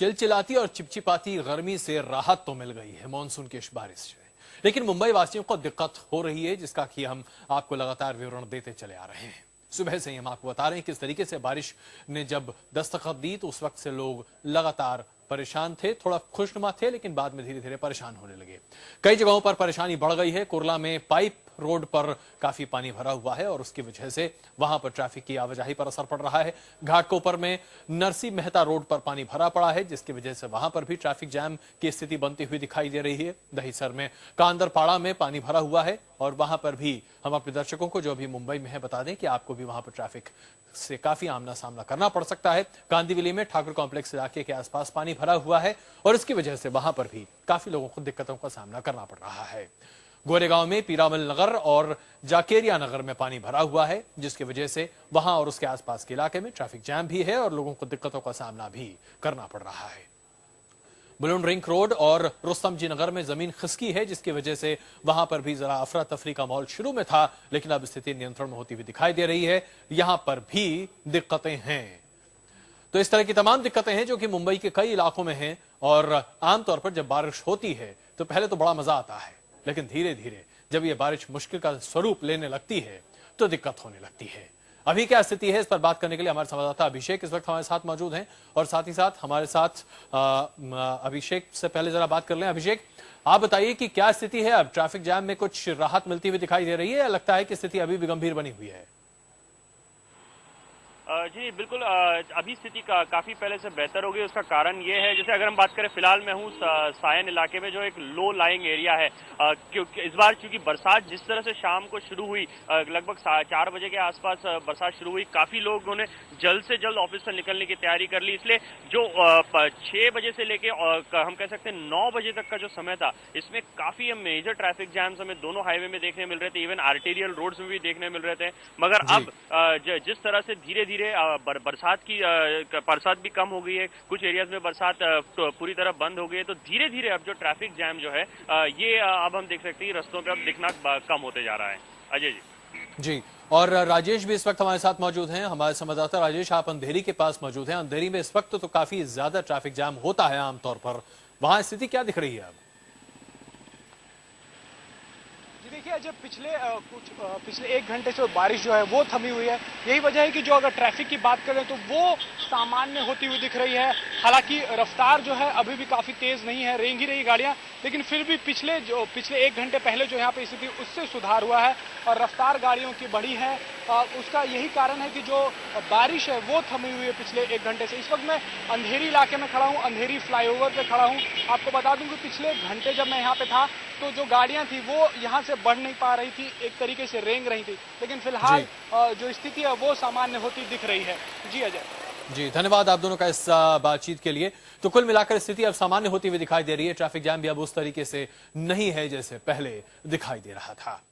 चिलचिलाती और चिपचिपाती गर्मी से राहत तो मिल गई है मानसून की इस बारिश से, लेकिन मुंबई वासियों को दिक्कत हो रही है, जिसका कि हम आपको लगातार विवरण देते चले आ रहे हैं। सुबह से ही हम आपको बता रहे हैं किस तरीके से बारिश ने जब दस्तखत दी तो उस वक्त से लोग लगातार परेशान थे, थोड़ा खुशनुमा थे, लेकिन बाद में धीरे धीरे परेशान होने लगे। कई जगहों पर परेशानी बढ़ गई है। कुर्ला में पाइप रोड पर काफी पानी भरा हुआ है और उसकी वजह से वहां पर ट्रैफिक की आवाजाही पर असर पड़ रहा है। घाटकोपर में नरसी मेहता रोड पर पानी भरा पड़ा है, जिसकी वजह से वहां पर भी ट्रैफिक जैम की स्थिति बनती हुई दिखाई दे रही है। दहीसर में कांदरपाड़ा में पानी भरा हुआ है और वहां पर भी हम अपने दर्शकों को जो अभी मुंबई में है बता दें कि आपको भी वहां पर ट्रैफिक से काफी आमना सामना करना पड़ सकता है। कांदिवली में ठाकुर कॉम्प्लेक्स इलाके के आसपास पानी भरा हुआ है और इसकी वजह से वहां पर भी काफी लोगों को दिक्कतों का सामना करना पड़ रहा है। गोरेगांव में पीरामल नगर और जाकेरिया नगर में पानी भरा हुआ है, जिसकी वजह से वहां और उसके आसपास के इलाके में ट्रैफिक जैम भी है और लोगों को दिक्कतों का सामना भी करना पड़ रहा है। बुलंद रिंग रोड और रुस्तम जी नगर में जमीन खिसकी है, जिसकी वजह से वहां पर भी जरा अफरा तफरी का माहौल शुरू में था, लेकिन अब स्थिति नियंत्रण में होती हुई दिखाई दे रही है। यहां पर भी दिक्कतें हैं। तो इस तरह की तमाम दिक्कतें हैं जो कि मुंबई के कई इलाकों में हैं और आमतौर पर जब बारिश होती है तो पहले तो बड़ा मजा आता है, लेकिन धीरे धीरे जब यह बारिश मुश्किल का स्वरूप लेने लगती है तो दिक्कत होने लगती है। अभी क्या स्थिति है, इस पर बात करने के लिए हमारे संवाददाता अभिषेक इस वक्त हमारे साथ मौजूद हैं और साथ ही साथ हमारे साथ अभिषेक से पहले जरा बात कर लें। अभिषेक, आप बताइए कि क्या स्थिति है? अब ट्रैफिक जैम में कुछ राहत मिलती हुई दिखाई दे रही है या लगता है कि स्थिति अभी भी गंभीर बनी हुई है? जी बिल्कुल, अभी स्थिति काफी पहले से बेहतर हो गई। उसका कारण ये है, जैसे अगर हम बात करें, फिलहाल मैं हूँ सायन इलाके में जो एक लो लाइंग एरिया है। क्योंकि इस बार चूंकि बरसात जिस तरह से शाम को शुरू हुई, लगभग 4 बजे के आसपास बरसात शुरू हुई, काफी लोगों ने जल्द से जल्द ऑफिस से निकलने की तैयारी कर ली। इसलिए जो 6 बजे से लेके हम कह सकते हैं 9 बजे तक का जो समय था, इसमें काफी मेजर ट्रैफिक जैम्स हमें दोनों हाईवे में देखने मिल रहे थे, इवन आर्टेरियल रोड्स में भी देखने मिल रहे थे। मगर अब जिस तरह से धीरे धीरे बरसात भी कम हो गई है, कुछ एरियाज में बरसात पूरी तरह बंद हो गई है, तो धीरे धीरे अब जो ट्रैफिक जैम जो है ये अब हम देख सकते हैं रस्तों पे अब दिखना कम होते जा रहा है। अजय जी। और राजेश भी इस वक्त हमारे साथ मौजूद हैं, हमारे संवाददाता राजेश, आप अंधेरी के पास मौजूद हैं। अंधेरी में इस वक्त तो काफी ज्यादा ट्रैफिक जैम होता है आमतौर पर, वहां स्थिति क्या दिख रही है अब? देखिए, जब पिछले 1 घंटे से बारिश जो है वो थमी हुई है। यही वजह है कि जो अगर ट्रैफिक की बात करें तो वो सामान्य होती हुई दिख रही है। हालांकि रफ्तार जो है अभी भी काफी तेज नहीं है, रेंग ही रही गाड़ियां, लेकिन फिर भी पिछले 1 घंटे पहले जो यहाँ पे स्थिति उससे सुधार हुआ है और रफ्तार गाड़ियों की बढ़ी है। उसका यही कारण है कि जो बारिश है वो थमी हुई है पिछले 1 घंटे से। इस वक्त मैं अंधेरी इलाके में खड़ा हूँ, अंधेरी फ्लाईओवर पे खड़ा हूँ। आपको बता दूं कि पिछले घंटे जब मैं यहाँ पे था तो जो गाड़ियां थी वो यहाँ से बढ़ नहीं पा रही थी, एक तरीके से रेंग रही थी, लेकिन फिलहाल जो स्थिति है वो सामान्य होती दिख रही है। जी अजय। जी धन्यवाद आप दोनों का इस बातचीत के लिए। तो कुल मिलाकर स्थिति अब सामान्य होती हुई दिखाई दे रही है, ट्रैफिक जैम भी अब उस तरीके से नहीं है जैसे पहले दिखाई दे रहा था।